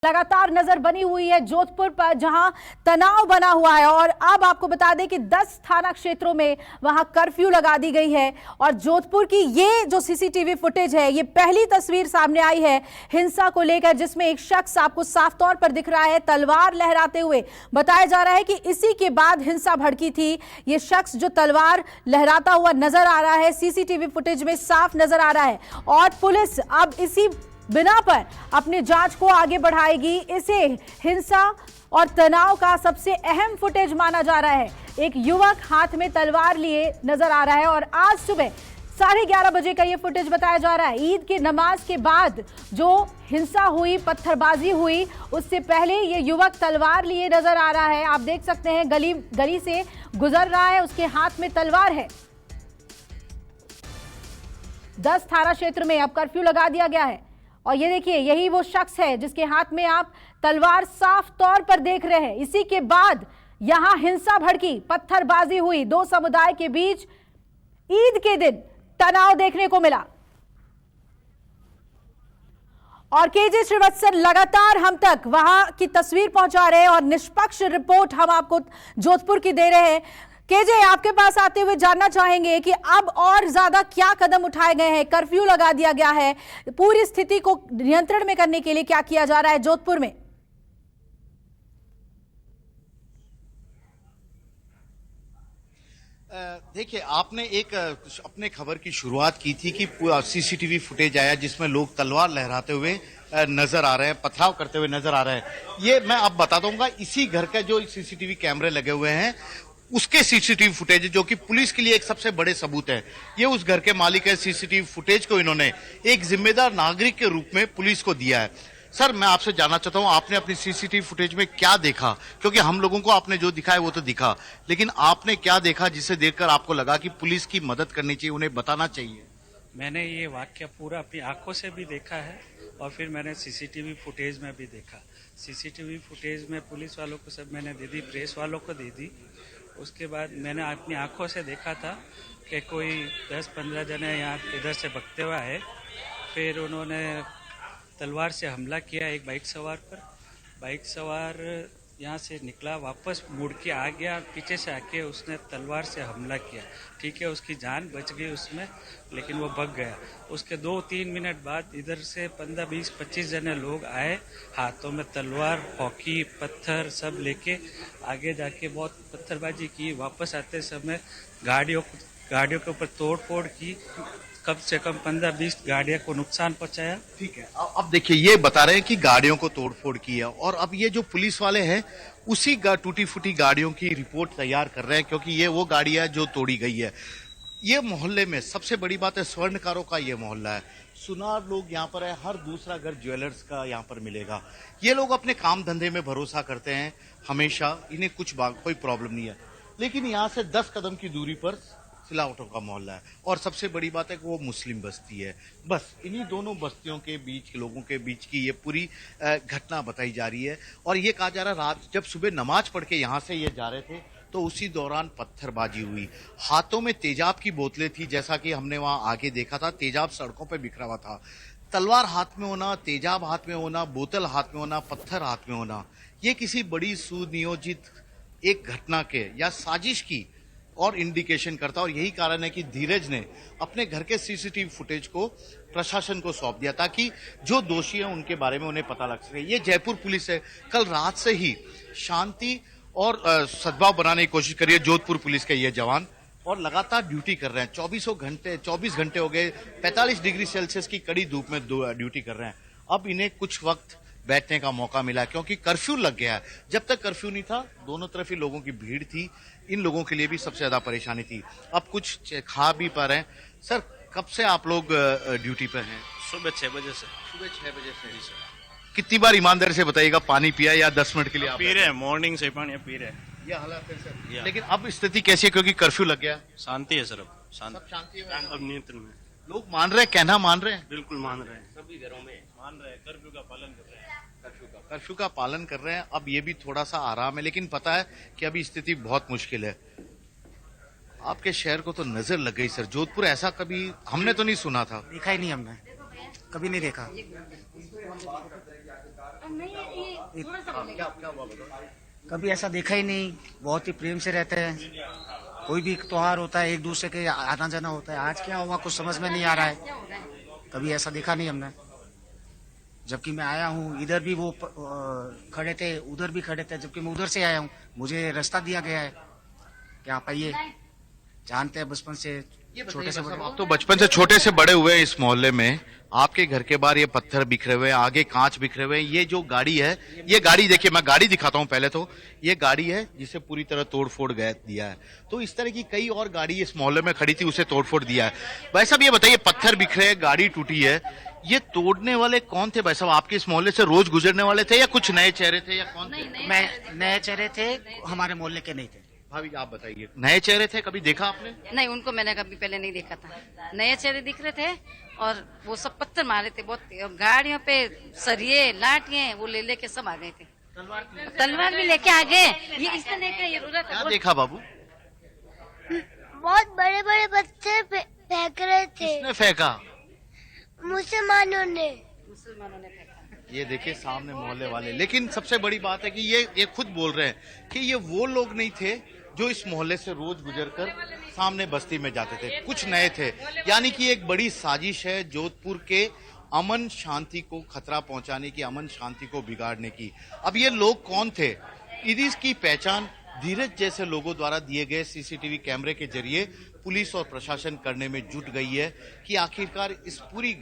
लगातार नजर बनी हुई है जोधपुर पर, जहां तनाव बना हुआ है। और अब आपको बता दें कि 10 थाना क्षेत्रों में वहां कर्फ्यू लगा दी गई है। और जोधपुर की ये जो सीसीटीवी फुटेज है, ये पहली तस्वीर सामने आई है हिंसा को लेकर, जिसमें एक शख्स आपको साफ तौर पर दिख रहा है तलवार लहराते हुए। बताया जा रहा है कि इसी के बाद हिंसा भड़की थी। ये शख्स जो तलवार लहराता हुआ नजर आ रहा है, सीसीटीवी फुटेज में साफ नजर आ रहा है। और पुलिस अब इसी बिना पर अपनी जांच को आगे बढ़ाएगी। इसे हिंसा और तनाव का सबसे अहम फुटेज माना जा रहा है। एक युवक हाथ में तलवार लिए नजर आ रहा है और आज सुबह 11:30 बजे का यह फुटेज बताया जा रहा है। ईद की नमाज के बाद जो हिंसा हुई, पत्थरबाजी हुई, उससे पहले यह युवक तलवार लिए नजर आ रहा है। आप देख सकते हैं गली से गुजर रहा है, उसके हाथ में तलवार है। 10 थाना क्षेत्र में अब कर्फ्यू लगा दिया गया है। और ये देखिए, यही वो शख्स है जिसके हाथ में आप तलवार साफ तौर पर देख रहे हैं। इसी के बाद यहां हिंसा भड़की, पत्थरबाजी हुई, दो समुदाय के बीच ईद के दिन तनाव देखने को मिला। और केजे श्रीवत्सर लगातार हम तक वहां की तस्वीर पहुंचा रहे हैं और निष्पक्ष रिपोर्ट हम आपको जोधपुर की दे रहे हैं। केजे, आपके पास आते हुए जानना चाहेंगे कि अब और ज्यादा क्या कदम उठाए गए हैं? कर्फ्यू लगा दिया गया है, पूरी स्थिति को नियंत्रण में करने के लिए क्या किया जा रहा है जोधपुर में? देखिए, आपने एक अपने खबर की शुरुआत की थी कि सीसीटीवी फुटेज आया जिसमें लोग तलवार लहराते हुए नजर आ रहे हैं, पथराव करते हुए नजर आ रहे हैं। ये मैं अब बता दूंगा, इसी घर के जो सीसीटीवी कैमरे लगे हुए हैं उसके सीसीटीवी फुटेज, जो कि पुलिस के लिए एक सबसे बड़े सबूत है। ये उस घर के मालिक है। सीसीटीवी फुटेज को इन्होंने एक जिम्मेदार नागरिक के रूप में पुलिस को दिया है। सर, मैं आपसे जानना चाहता हूं, आपने अपनी सीसीटीवी फुटेज में क्या देखा? क्योंकि हम लोगों को आपने जो दिखाया वो तो दिखा, लेकिन आपने क्या देखा जिसे देखकर आपको लगा कि पुलिस की मदद करनी चाहिए, उन्हें बताना चाहिए? मैंने ये वाक्य पूरा अपनी आंखों से भी देखा है और फिर मैंने सीसीटीवी फुटेज में भी देखा। सीसीटीवी फुटेज में पुलिस वालों को सब मैंने दे दी, प्रेस वालों को दे दी। उसके बाद मैंने अपनी आंखों से देखा था कि कोई 10-15 जने यहाँ इधर से भगते हुए आए। फिर उन्होंने तलवार से हमला किया एक बाइक सवार पर। बाइक सवार यहाँ से निकला, वापस मुड़ के आ गया, पीछे से आके उसने तलवार से हमला किया। ठीक है, उसकी जान बच गई उसमें, लेकिन वो भाग गया। उसके 2-3 मिनट बाद इधर से 15, 20, 25 जने लोग आए, हाथों में तलवार, हॉकी, पत्थर सब लेके आगे जाके बहुत पत्थरबाजी की। वापस आते समय गाड़ियों के ऊपर तोड़ फोड़ की। कम से कम 15-20 गाड़ियों को नुकसान पहुंचाया। ठीक है, अब देखिए, ये बता रहे हैं कि गाड़ियों को तोड़फोड़ की है, और अब ये जो पुलिस वाले हैं उसी टूटी फूटी गाड़ियों की रिपोर्ट तैयार कर रहे हैं, क्योंकि ये वो गाड़ी है जो तोड़ी गई है। ये मोहल्ले में सबसे बड़ी बात है, स्वर्णकारों का ये मोहल्ला है। सुनार लोग यहाँ पर है, हर दूसरा घर ज्वेलर्स का यहाँ पर मिलेगा। ये लोग अपने काम धंधे में भरोसा करते हैं हमेशा, इन्हें कोई प्रॉब्लम नहीं है। लेकिन यहाँ से 10 कदम की दूरी पर सिलावटों का मोहल्ला है, और सबसे बड़ी बात है कि वो मुस्लिम बस्ती है। बस इन्हीं दोनों बस्तियों के बीच, लोगों के बीच की ये पूरी घटना बताई जा रही है। और ये कहा जा रहा है, रात जब सुबह नमाज पढ़ के यहाँ से ये जा रहे थे तो उसी दौरान पत्थरबाजी हुई। हाथों में तेजाब की बोतलें थी, जैसा कि हमने वहां आगे देखा था। तेजाब सड़कों पर बिखरा हुआ था। तलवार हाथ में होना, तेजाब हाथ में होना, बोतल हाथ में होना, पत्थर हाथ में होना, ये किसी बड़ी सुनियोजित एक घटना के या साजिश की और इंडिकेशन करता। और यही कारण है कि धीरज ने अपने घर के सीसीटीवी फुटेज को प्रशासन को सौंप दिया, ताकि जो दोषी हैं उनके बारे में उन्हें पता लग सके। ये जयपुर पुलिस है, कल रात से ही शांति और सद्भाव बनाने की कोशिश करी है जोधपुर पुलिस के ये जवान, और लगातार ड्यूटी कर रहे हैं। 24 घंटे हो गए, 45 डिग्री सेल्सियस की कड़ी धूप में ड्यूटी कर रहे हैं। अब इन्हें कुछ वक्त बैठने का मौका मिला, क्योंकि कर्फ्यू लग गया है। जब तक कर्फ्यू नहीं था, दोनों तरफ ही लोगों की भीड़ थी। इन लोगों के लिए भी सबसे ज्यादा परेशानी थी। अब कुछ खा भी पा रहे हैं। सर, कब से आप लोग ड्यूटी पे हैं? सुबह 6 बजे से। सुबह 6 बजे से। जी सर। कितनी बार ईमानदारी से बताइएगा पानी पिया या 10 मिनट के लिए? पी रहे हैं, मॉर्निंग से पानी पी रहे हैं। ये हालात है सर। लेकिन अब स्थिति कैसी है, क्योंकि कर्फ्यू लग गया? शांति है सर, अब शांति है, अब नियंत्रण में। लोग मान रहे हैं, कहना मान रहे हैं? बिल्कुल मान रहे हैं, सभी घरों में मान रहे हैं, कर्फ्यू का पालन कर रहे हैं। कर्फ्यू का पालन कर रहे हैं। अब ये भी थोड़ा सा आराम है, लेकिन पता है कि अभी स्थिति बहुत मुश्किल है। आपके शहर को तो नजर लग गई सर। जोधपुर ऐसा कभी हमने तो नहीं सुना था। देखा ही नहीं, हमने कभी नहीं देखा। नहीं, क्या हुआ बताओ? कभी ऐसा देखा ही नहीं। बहुत ही प्रेम से रहते हैं। कोई भी त्योहार होता है एक दूसरे के आना जाना होता है। आज क्या हुआ कुछ समझ में नहीं आ रहा है। कभी ऐसा देखा नहीं हमने। जबकि मैं आया हूँ इधर भी वो खड़े थे, उधर भी खड़े थे, जबकि मैं उधर से आया हूँ। मुझे रास्ता दिया गया है कि आप आइए। जानते हैं बचपन से छोटे से बड़े। आप तो बचपन से छोटे से बड़े हुए हैं इस मोहल्ले में। आपके घर के बाहर ये पत्थर बिखरे हुए हैं, आगे कांच बिखरे हुए हैं। ये जो गाड़ी है, ये गाड़ी देखिए, मैं गाड़ी दिखाता हूं पहले तो। ये गाड़ी है जिसे पूरी तरह तोड़फोड़ दिया है। तो इस तरह की कई और गाड़ी इस मोहल्ले में खड़ी थी, उसे तोड़फोड़ दिया है। भाई साहब ये बताइए, पत्थर बिखरे हैं, गाड़ी टूटी है, ये तोड़ने वाले कौन थे भाई साहब? आपके इस मोहल्ले से रोज गुजरने वाले थे या कुछ नए चेहरे थे या कौन थे? मैं नए चेहरे थे, हमारे मोहल्ले के नहीं थे। भाभी आप बताइए, नए चेहरे थे, कभी देखा आपने? नहीं, उनको मैंने कभी पहले नहीं देखा था। नए चेहरे दिख रहे थे और वो सब पत्थर मारे थे बहुत। गाड़ियों पे सरिये लाठियां वो ले लेके सब आ गए थे। तलवार भी लेके आ गए। ये इसने देखा, ये रो रहा क्या था। देखा बाबू? बहुत बड़े बड़े पत्थर फेंक रहे थे किसने फेंका? मुसलमानों ने। मुसलमानों ने फेंका। ये देखिए सामने मोहल्ले वाले। लेकिन सबसे बड़ी बात है कि ये खुद बोल रहे हैं कि ये वो लोग नहीं थे जो इस मोहल्ले से रोज गुजरकर सामने बस्ती में जाते थे, कुछ नए थे। यानी कि एक बड़ी साजिश है जोधपुर के अमन शांति को खतरा पहुंचाने की, अमन शांति को बिगाड़ने की। अब ये लोग कौन थे, इसकी पहचान धीरज जैसे लोगों द्वारा दिए गए सीसीटीवी कैमरे के जरिए पुलिस और प्रशासन करने में जुट गई है कि आखिरकार इस पूरी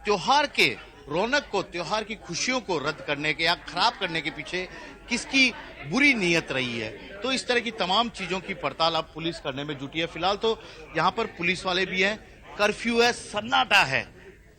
त्योहार के रौनक को, त्योहार की खुशियों को रद्द करने के या खराब करने के पीछे किसकी बुरी नीयत रही है। तो इस तरह की तमाम चीजों की पड़ताल अब पुलिस करने में जुटी है। फिलहाल तो यहाँ पर पुलिस वाले भी हैं, कर्फ्यू है, सन्नाटा है।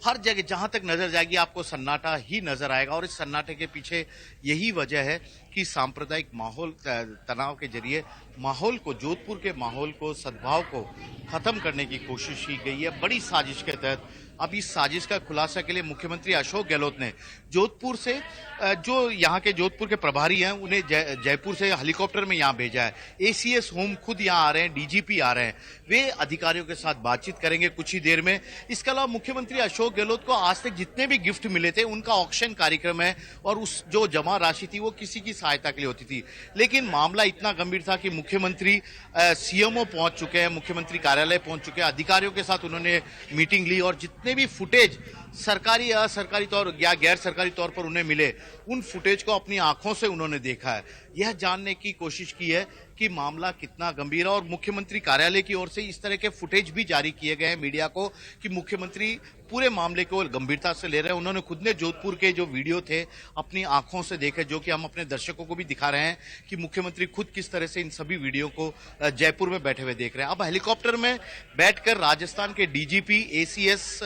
हर जगह जहां तक नजर जाएगी आपको सन्नाटा ही नजर आएगा। और इस सन्नाटे के पीछे यही वजह है कि सांप्रदायिक माहौल, तनाव के जरिए माहौल को, जोधपुर के माहौल को, सद्भाव को खत्म करने की कोशिश की गई है बड़ी साजिश के तहत। अब इस साजिश का खुलासा के लिए मुख्यमंत्री अशोक गहलोत ने जोधपुर से, जो यहाँ के जोधपुर के प्रभारी हैं, उन्हें जयपुर से हेलीकॉप्टर में यहाँ भेजा है। एसीएस होम खुद यहाँ आ रहे हैं, डीजीपी आ रहे हैं, वे अधिकारियों के साथ बातचीत करेंगे कुछ ही देर में। इसके अलावा मुख्यमंत्री अशोक गहलोत को आज तक जितने भी गिफ्ट मिले थे उनका ऑक्शन कार्यक्रम है और उस जो जमा राशि थी वो किसी की सहायता के लिए होती थी। लेकिन मामला इतना गंभीर था कि मुख्यमंत्री सीएमओ पहुंच चुके हैं, मुख्यमंत्री कार्यालय पहुंच चुके हैं, अधिकारियों के साथ उन्होंने मीटिंग ली और जितने भी फुटेज सरकारी या सरकारी तौर या गैर सरकारी तौर पर उन्हें मिले, उन फुटेज को अपनी आंखों से उन्होंने देखा है। यह जानने की कोशिश की है कि मामला कितना गंभीर है और मुख्यमंत्री कार्यालय की ओर से इस तरह के फुटेज भी जारी किए गए हैं मीडिया को कि मुख्यमंत्री पूरे मामले को गंभीरता से ले रहे हैं। उन्होंने खुद ने जोधपुर के जो वीडियो थे अपनी आंखों से देखे, जो कि हम अपने दर्शकों को भी दिखा रहे हैं कि मुख्यमंत्री खुद किस तरह से इन सभी वीडियो को जयपुर में बैठे हुए देख रहे हैं। अब हेलीकॉप्टर में बैठकर राजस्थान के डीजीपी, एसीएस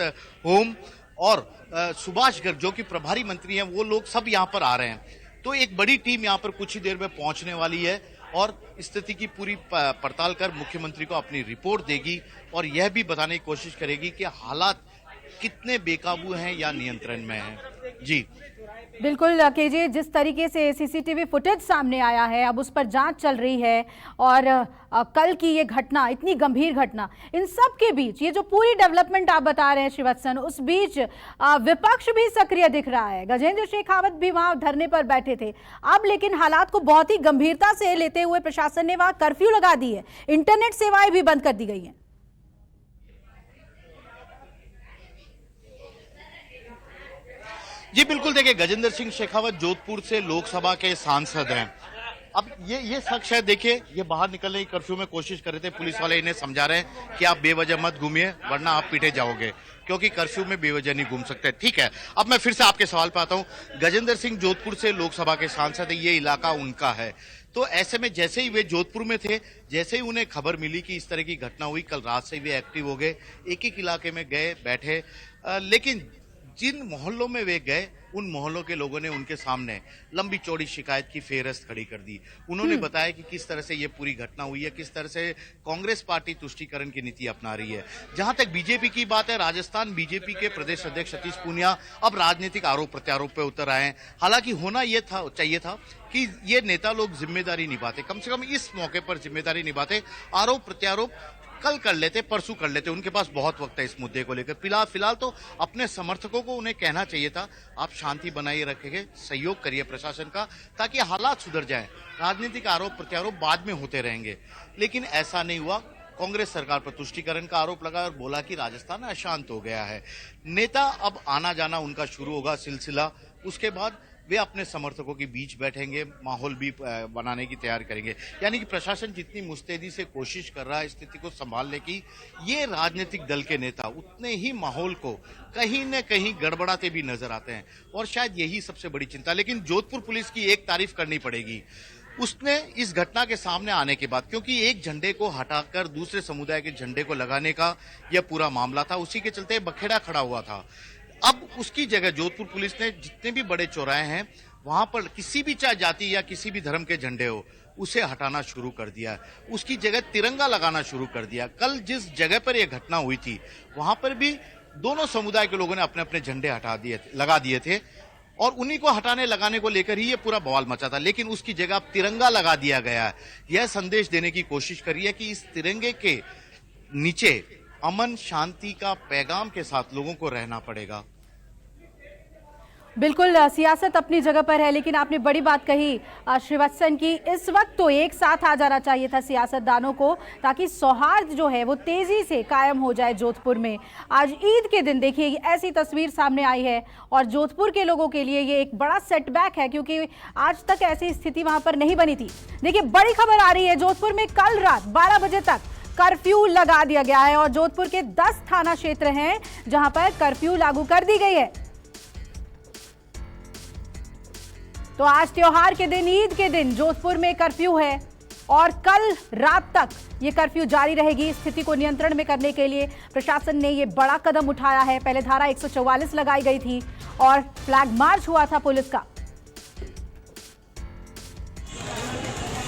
होम और सुभाष गर्ग जो कि प्रभारी मंत्री हैं, वो लोग सब यहाँ पर आ रहे हैं। तो एक बड़ी टीम यहाँ पर कुछ ही देर में पहुंचने वाली है और स्थिति की पूरी पड़ताल कर मुख्यमंत्री को अपनी रिपोर्ट देगी और यह भी बताने की कोशिश करेगी कि हालात कितने बेकाबू हैं या नियंत्रण में हैं। जी बिल्कुल केजे, जिस तरीके से सीसीटीवी फुटेज सामने आया है, अब उस पर जांच चल रही है और कल की ये घटना, इतनी गंभीर घटना, इन सब के बीच ये जो पूरी डेवलपमेंट आप बता रहे हैं श्रीवत्सन, उस बीच विपक्ष भी सक्रिय दिख रहा है। गजेंद्र शेखावत भी वहां धरने पर बैठे थे। अब लेकिन हालात को बहुत ही गंभीरता से लेते हुए प्रशासन ने वहां कर्फ्यू लगा दी है, इंटरनेट सेवाएं भी बंद कर दी गई हैं। जी बिल्कुल, देखिए गजेंद्र सिंह शेखावत जोधपुर से लोकसभा के सांसद हैं। अब ये शख्स है, देखिए ये बाहर निकलने की कर्फ्यू में कोशिश कर रहे थे। पुलिस वाले इन्हें समझा रहे हैं कि आप बेवजह मत घूमिए वरना आप पीटे जाओगे, क्योंकि कर्फ्यू में बेवजह नहीं घूम सकते। ठीक है, अब मैं फिर से आपके सवाल पे आता हूं। गजेंद्र सिंह जोधपुर से लोकसभा के सांसद है, ये इलाका उनका है। तो ऐसे में जैसे ही वे जोधपुर में थे, जैसे ही उन्हें खबर मिली कि इस तरह की घटना हुई, कल रात से वे एक्टिव हो गए, एक एक इलाके में गए, बैठे। लेकिन जिन मोहल्लों में वे गए, उन मोहल्लों के लोगों ने उनके सामने लंबी चौड़ी शिकायत की फेहरिस्त खड़ी कर दी। उन्होंने बताया कि किस तरह से ये पूरी घटना हुई है, किस तरह से कांग्रेस पार्टी तुष्टीकरण की नीति अपना रही है। जहां तक बीजेपी की बात है, राजस्थान बीजेपी के प्रदेश अध्यक्ष सतीश पूनिया अब राजनीतिक आरोप प्रत्यारोप पे उतर आए हैं। हालांकि होना यह चाहिए था कि ये नेता लोग जिम्मेदारी निभाते, कम से कम इस मौके पर जिम्मेदारी निभाते। आरोप प्रत्यारोप कल कर लेते, परसों कर लेते, उनके पास बहुत वक्त है इस मुद्दे को लेकर। फिलहाल तो अपने समर्थकों को उन्हें कहना चाहिए था, आप शांति बनाए रखेंगे, सहयोग करिए प्रशासन का, ताकि हालात सुधर जाएं। राजनीतिक आरोप प्रत्यारोप बाद में होते रहेंगे, लेकिन ऐसा नहीं हुआ। कांग्रेस सरकार पर तुष्टीकरण का आरोप लगाया और बोला कि राजस्थान अशांत हो गया है। नेता अब आना जाना उनका शुरू होगा सिलसिला, उसके बाद वे अपने समर्थकों के बीच बैठेंगे, माहौल भी बनाने की तैयारी करेंगे। यानी कि प्रशासन जितनी मुस्तैदी से कोशिश कर रहा है स्थिति को संभालने की, ये राजनीतिक दल के नेता उतने ही माहौल को कहीं न कहीं गड़बड़ाते भी नजर आते हैं, और शायद यही सबसे बड़ी चिंता। लेकिन जोधपुर पुलिस की एक तारीफ करनी पड़ेगी, उसने इस घटना के सामने आने के बाद, क्योंकि एक झंडे को हटाकर दूसरे समुदाय के झंडे को लगाने का यह पूरा मामला था, उसी के चलते बखेड़ा खड़ा हुआ था। अब उसकी जगह जोधपुर पुलिस ने जितने भी बड़े चौराहे हैं वहां पर किसी भी चाहे जाति या किसी भी धर्म के झंडे हो, उसे हटाना शुरू कर दिया है, उसकी जगह तिरंगा लगाना शुरू कर दिया। कल जिस जगह पर यह घटना हुई थी वहां पर भी दोनों समुदाय के लोगों ने अपने अपने झंडे लगा दिए थे, और उन्हीं को हटाने लगाने को लेकर ही ये पूरा बवाल मचा था। लेकिन उसकी जगह अब तिरंगा लगा दिया गया है। यह संदेश देने की कोशिश करी है कि इस तिरंगे के नीचे अमन शांति का पैगाम के साथ लोगों को रहना पड़ेगा। बिल्कुल, सियासत अपनी जगह पर है, लेकिन आपने बड़ी बात कही श्रीवत्सन की, इस वक्त तो एक साथ आ जाना चाहिए था सियासतदानों को, ताकि सौहार्द जो है वो तेजी से कायम हो जाए जोधपुर में। आज ईद के दिन देखिए ऐसी तस्वीर सामने आई है, और जोधपुर के लोगों के लिए ये एक बड़ा सेटबैक है, क्योंकि आज तक ऐसी स्थिति वहां पर नहीं बनी थी। देखिए बड़ी खबर आ रही है, जोधपुर में कल रात 12 बजे तक कर्फ्यू लगा दिया गया है, और जोधपुर के 10 थाना क्षेत्र हैं जहां पर कर्फ्यू लागू कर दी गई है। तो आज त्योहार के दिन, ईद के दिन जोधपुर में कर्फ्यू है, और कल रात तक ये कर्फ्यू जारी रहेगी। स्थिति को नियंत्रण में करने के लिए प्रशासन ने ये बड़ा कदम उठाया है। पहले धारा 144 लगाई गई थी और फ्लैग मार्च हुआ था पुलिस का।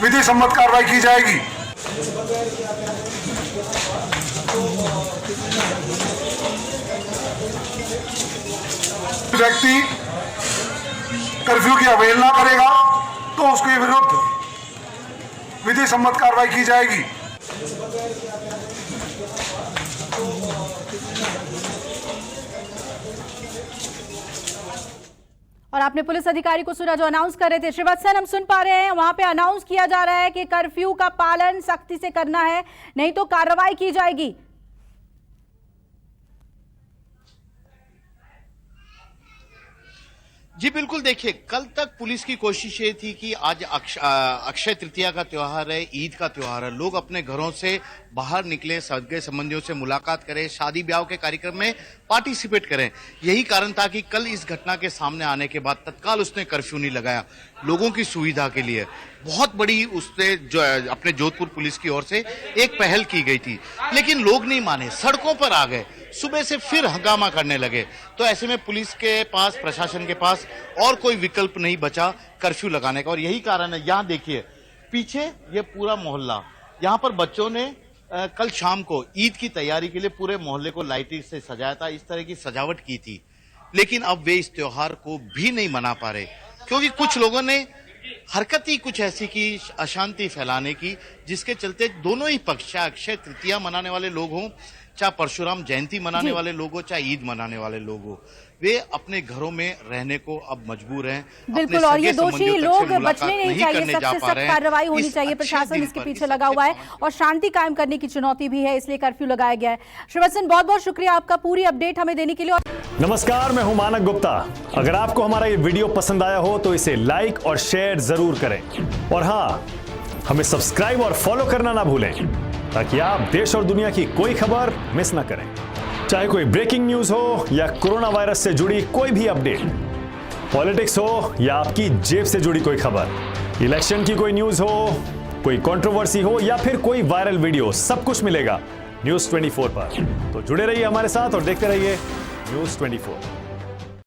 विधि सम्मत कार्रवाई की जाएगी। व्यक्ति कर्फ्यू की अवहेलना करेगा तो उसके विरुद्ध विधि सम्मत कार्रवाई की जाएगी। और आपने पुलिस अधिकारी को सुना जो अनाउंस कर रहे थे। श्रीवत्सन, हम सुन पा रहे हैं वहां पे अनाउंस किया जा रहा है कि कर्फ्यू का पालन सख्ती से करना है, नहीं तो कार्रवाई की जाएगी। जी बिल्कुल, देखिए कल तक पुलिस की कोशिश ये थी कि आज अक्षय तृतीया का त्योहार है, ईद का त्योहार है, लोग अपने घरों से बाहर निकले, सगे संबंधियों से मुलाकात करें, शादी ब्याह के कार्यक्रम में पार्टिसिपेट करें। यही कारण था कि कल इस घटना के सामने आने के बाद तत्काल उसने कर्फ्यू नहीं लगाया, लोगों की सुविधा के लिए। बहुत बड़ी उससे जो अपने जोधपुर पुलिस की ओर से एक पहल की गई थी, लेकिन लोग नहीं माने, सड़कों पर आ गए, सुबह से फिर हंगामा करने लगे। तो ऐसे में पुलिस के पास, प्रशासन के पास और कोई विकल्प नहीं बचा कर्फ्यू लगाने का। और यही कारण है, यहाँ देखिए पीछे ये पूरा मोहल्ला, यहाँ पर बच्चों ने कल शाम को ईद की तैयारी के लिए पूरे मोहल्ले को लाइटिंग से सजाया था, इस तरह की सजावट की थी। लेकिन अब वे इस त्योहार को भी नहीं मना पा रहे, क्योंकि कुछ लोगों ने हरकत ही कुछ ऐसी की अशांति फैलाने की, जिसके चलते दोनों ही पक्ष, चाहे अक्षय तृतीया मनाने वाले लोग हों, चाहे परशुराम जयंती मनाने वाले लोग हो, चाहे ईद मनाने वाले लोग हो, वे अपने घरों में रहने को अब मजबूर हैं। बिल्कुल, और ये दोषी लोग बचने नहीं चाहिए, सख्त से सख्त कार्रवाई होनी चाहिए। प्रशासन इसके पीछे लगा हुआ है और शांति कायम करने की चुनौती भी है, इसलिए कर्फ्यू लगाया गया है। श्रीवत्सन, बहुत बहुत शुक्रिया आपका पूरी अपडेट हमें देने के लिए। नमस्कार, मैं हूं मानक गुप्ता। अगर आपको हमारा ये वीडियो पसंद आया हो तो इसे लाइक और शेयर जरूर करें, और हाँ, हमें सब्सक्राइब और फॉलो करना ना भूलें, ताकि आप देश और दुनिया की कोई खबर मिस ना करें। चाहे कोई ब्रेकिंग न्यूज हो या कोरोना वायरस से जुड़ी कोई भी अपडेट, पॉलिटिक्स हो या आपकी जेब से जुड़ी कोई खबर, इलेक्शन की कोई न्यूज हो, कोई कंट्रोवर्सी हो या फिर कोई वायरल वीडियो, सब कुछ मिलेगा News 24 पर। तो जुड़े रहिए हमारे साथ और देखते रहिए News 24।